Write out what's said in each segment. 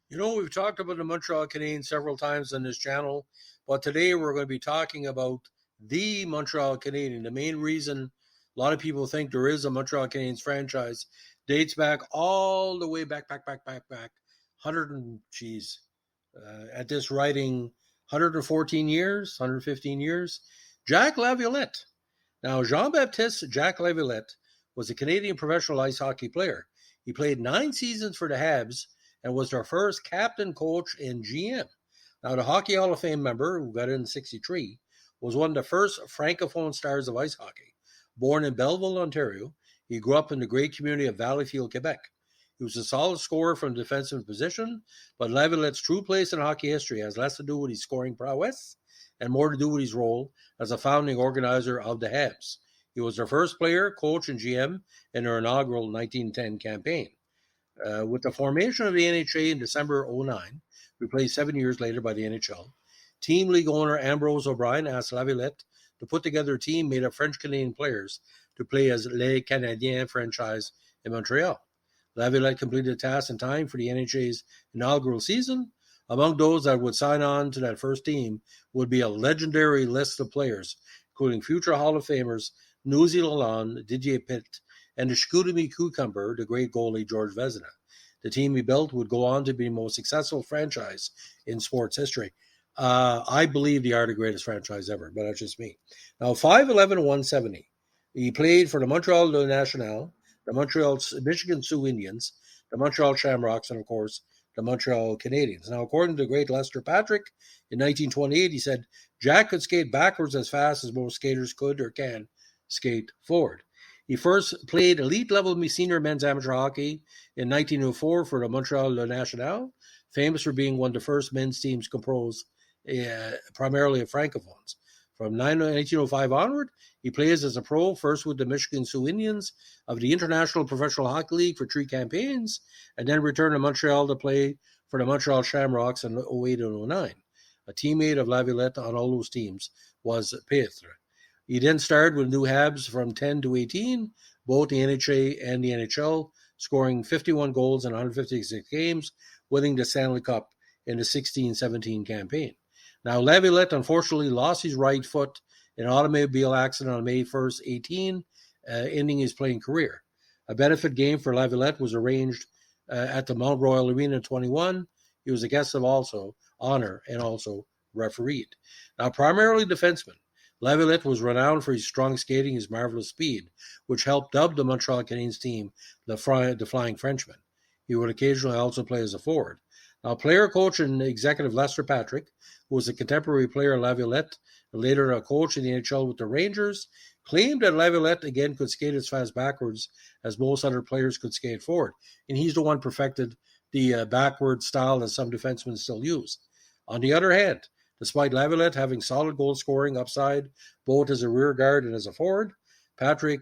We've talked about the Montreal Canadiens several times on this channel, but today we're going to be talking about the Montreal Canadiens. The main reason a lot of people think there is a Montreal Canadiens franchise dates back all the way back, 100 and geez, at this writing, 114 years, 115 years. Jacques Laviolette. Now, Jean-Baptiste Jacques Laviolette was a Canadian professional ice hockey player. He played 9 seasons for the Habs and was their first captain, coach, and GM. Now, the Hockey Hall of Fame member, who got in 63, was one of the first francophone stars of ice hockey. Born in Belleville, Ontario, he grew up in the great community of Valleyfield, Quebec. He was a solid scorer from the defensive position, but Laviolette's true place in hockey history has less to do with his scoring prowess and more to do with his role as a founding organizer of the Habs. He was their first player, coach, and GM in their inaugural 1910 campaign. With the formation of the NHA in December 2009, replaced 7 years later by the NHL, team league owner Ambrose O'Brien asked Laviolette to put together a team made of French-Canadian players to play as Les Canadiens franchise in Montreal. Laviolette completed the task in time for the NHA's inaugural season. Among those that would sign on to that first team would be a legendary list of players, including future Hall of Famers Nosy Lalonde, Didier Pitt, and the Chicoutimi Cucumber, the great goalie George Vezina. The team he built would go on to be the most successful franchise in sports history. I believe they are the greatest franchise ever, but that's just me. Now, 5'11", 170. He played for the Montreal National, the Montreal Michigan Sioux Indians, the Montreal Shamrocks, and, of course, the Montreal Canadiens. Now, according to the great Lester Patrick, in 1928, he said, Jack could skate backwards as fast as most skaters could or can skate forward. He first played elite-level senior men's amateur hockey in 1904 for the Montreal National, famous for being one of the first men's teams composed primarily of Francophones. From 1905 onward, he plays as a pro, first with the Michigan Sioux Indians of the International Professional Hockey League for 3 campaigns, and then returned to Montreal to play for the Montreal Shamrocks in 08 and 09. A teammate of Laviolette on all those teams was Petre. He then starred with New Habs from 10 to 18, both the NHA and the NHL, scoring 51 goals in 156 games, winning the Stanley Cup in the 16-17 campaign. Now, Laviolette unfortunately lost his right foot in an automobile accident on May 1st, 18, ending his playing career. A benefit game for Laviolette was arranged at the Mount Royal Arena in 21. He was a guest of honor and also refereed. Now, primarily defenseman, Laviolette was renowned for his strong skating and his marvelous speed, which helped dub the Montreal Canadiens team the Flying Frenchmen. He would occasionally also play as a forward. Now, player, coach, and executive Lester Patrick, who was a contemporary player of Laviolette and later a coach in the NHL with the Rangers, claimed that Laviolette again could skate as fast backwards as most other players could skate forward. And he's the one perfected the backward style that some defensemen still use. On the other hand, despite Laviolette having solid goal scoring upside, both as a rear guard and as a forward, Patrick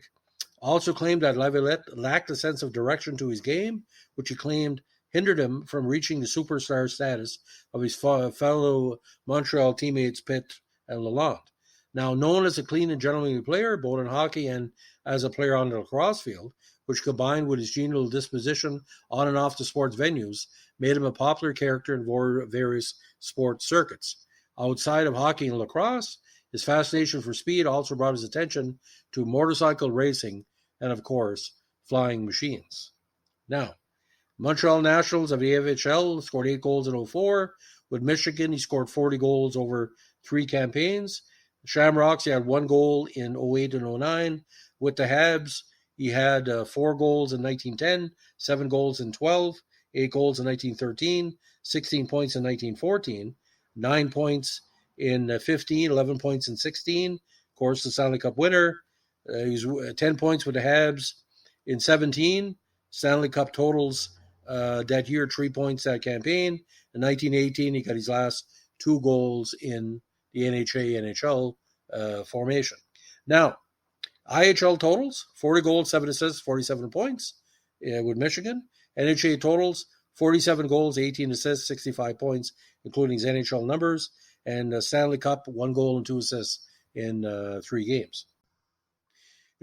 also claimed that Laviolette lacked a sense of direction to his game, which he claimed hindered him from reaching the superstar status of his fellow Montreal teammates Pitt and Lalonde. Now, known as a clean and gentlemanly player, both in hockey and as a player on the lacrosse field, which combined with his genial disposition on and off the sports venues, made him a popular character in various sports circuits. Outside of hockey and lacrosse, his fascination for speed also brought his attention to motorcycle racing and, of course, flying machines. Now, Montreal Nationals of the AHL scored 8 goals in 04. With Michigan, he scored 40 goals over 3 campaigns. The Shamrocks, he had 1 goal in 08 and 09. With the Habs, he had 4 goals in 1910, 7 goals in 12, 8 goals in 1913, 16 points in 1914, 9 points in 15, 11 points in 16. Of course, the Stanley Cup winner. He was 10 points with the Habs in 17. Stanley Cup totals that year, 3 points that campaign. In 1918, he got his last 2 goals in the NHA-NHL formation. Now, IHL totals, 40 goals, 7 assists, 47 points with Michigan. NHA totals, 47 goals, 18 assists, 65 points, including his NHL numbers. And Stanley Cup, 1 goal and 2 assists in 3 games.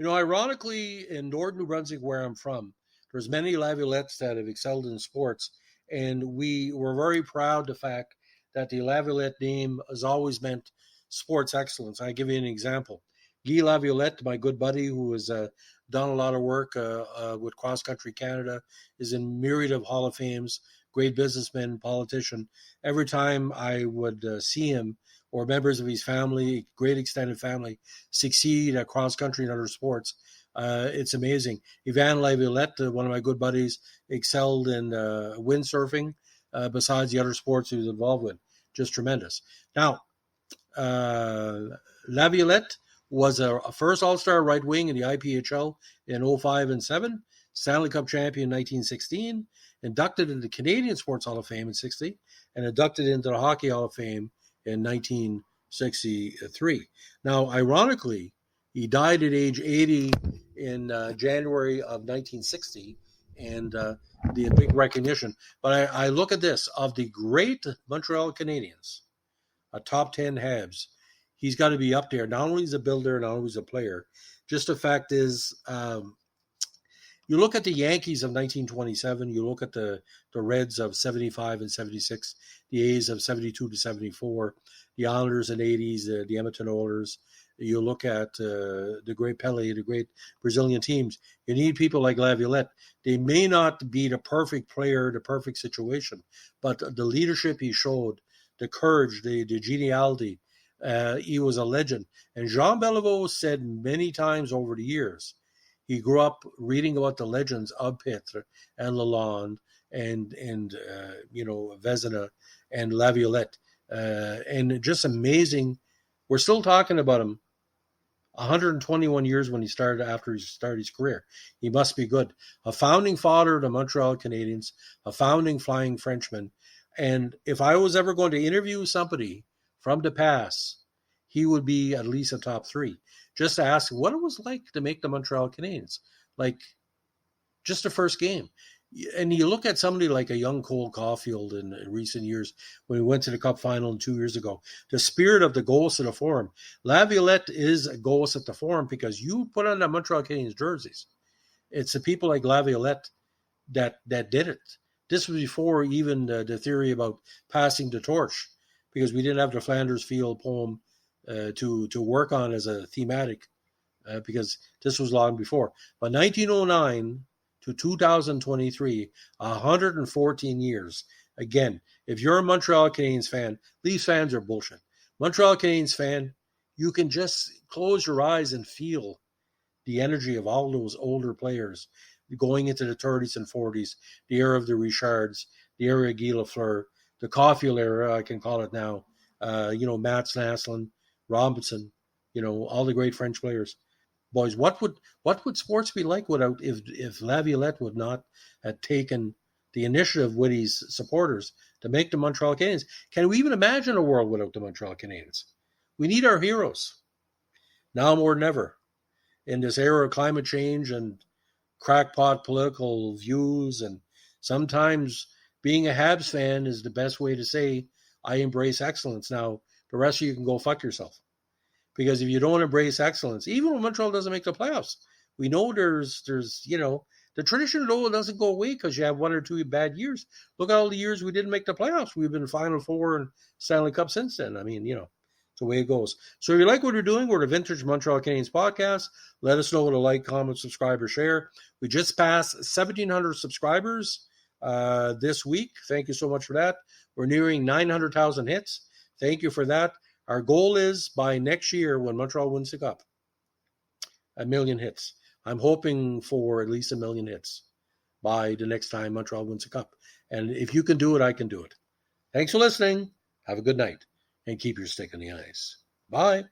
Ironically, in Northern New Brunswick, where I'm from, there's many Laviolettes that have excelled in sports, And we were very proud of the fact that the Laviolette name has always meant sports excellence. I give you an example. Guy Laviolette, my good buddy, who has done a lot of work with Cross Country Canada, is in myriad of Hall of Fames, great businessman, politician. Every time I would see him or members of his family, great extended family, succeed at cross country and other sports, it's amazing. Yvan Laviolette, one of my good buddies, excelled in windsurfing, besides the other sports he was involved with. Just tremendous. Now, Laviolette was a first All-Star right wing in the IPHL in 05 and 7, Stanley Cup champion in 1916, inducted into the Canadian Sports Hall of Fame in 60, and inducted into the Hockey Hall of Fame in 1963. Now, ironically, he died at age 80 in January of 1960, and the big recognition. But I look at this, of the great Montreal Canadiens, a top 10 Habs, he's got to be up there. Not only as a builder, not only as a player. Just the fact is, you look at the Yankees of 1927, you look at the Reds of 75 and 76, the A's of 72 to 74, the Islanders in 80s, the Edmonton Oilers. You look at the great Pelé, the great Brazilian teams. You need people like Laviolette. They may not be the perfect player, the perfect situation, but the leadership he showed, the courage, the geniality, he was a legend. And Jean Beliveau said many times over the years, he grew up reading about the legends of Pitre and Lalonde and Vezina and Laviolette, and just amazing. We're still talking about him 121 years when he started, after he started his career. He must be good. A founding father of the Montreal Canadiens, a founding Flying Frenchman. And if I was ever going to interview somebody from the past, he would be at least a top 3. Just to ask what it was like to make the Montreal Canadiens, like just the first game. And you look at somebody like a young Cole Caulfield in recent years, when we went to the Cup final 2 years ago, the spirit of the Ghost of the Forum. Laviolette is a Ghost at the Forum because you put on the Montreal Canadiens jerseys. It's the people like Laviolette that did it. This was before even the theory about passing the torch, because we didn't have the Flanders Field poem to work on as a thematic, because this was long before. But 1909 to 2023, 114 years. Again, if you're a Montreal Canadiens fan, Leafs fans are bullshit. Montreal Canadiens fan, you can just close your eyes and feel the energy of all those older players going into the 30s and 40s, the era of the Richards, the era of Guy Lafleur, the Caulfield era, I can call it now, Mats Naslund, Robinson, all the great French players. Boys, what would sports be like without, if Laviolette would not have taken the initiative with his supporters to make the Montreal Canadiens? Can we even imagine a world without the Montreal Canadiens? We need our heroes now more than ever in this era of climate change and crackpot political views. And sometimes being a Habs fan is the best way to say, I embrace excellence. Now, the rest of you can go fuck yourself. Because if you don't embrace excellence, even when Montreal doesn't make the playoffs, we know there's the tradition, though, doesn't go away because you have 1 or 2 bad years. Look at all the years we didn't make the playoffs. We've been Final Four and Stanley Cup since then. I mean, it's the way it goes. So if you like what we're doing, we're the Vintage Montreal Canadiens podcast. Let us know what to like, comment, subscribe, or share. We just passed 1,700 subscribers this week. Thank you so much for that. We're nearing 900,000 hits. Thank you for that. Our goal is by next year, when Montreal wins the Cup, 1 million hits. I'm hoping for at least 1 million hits by the next time Montreal wins the Cup. And if you can do it, I can do it. Thanks for listening. Have a good night. And keep your stick on the ice. Bye.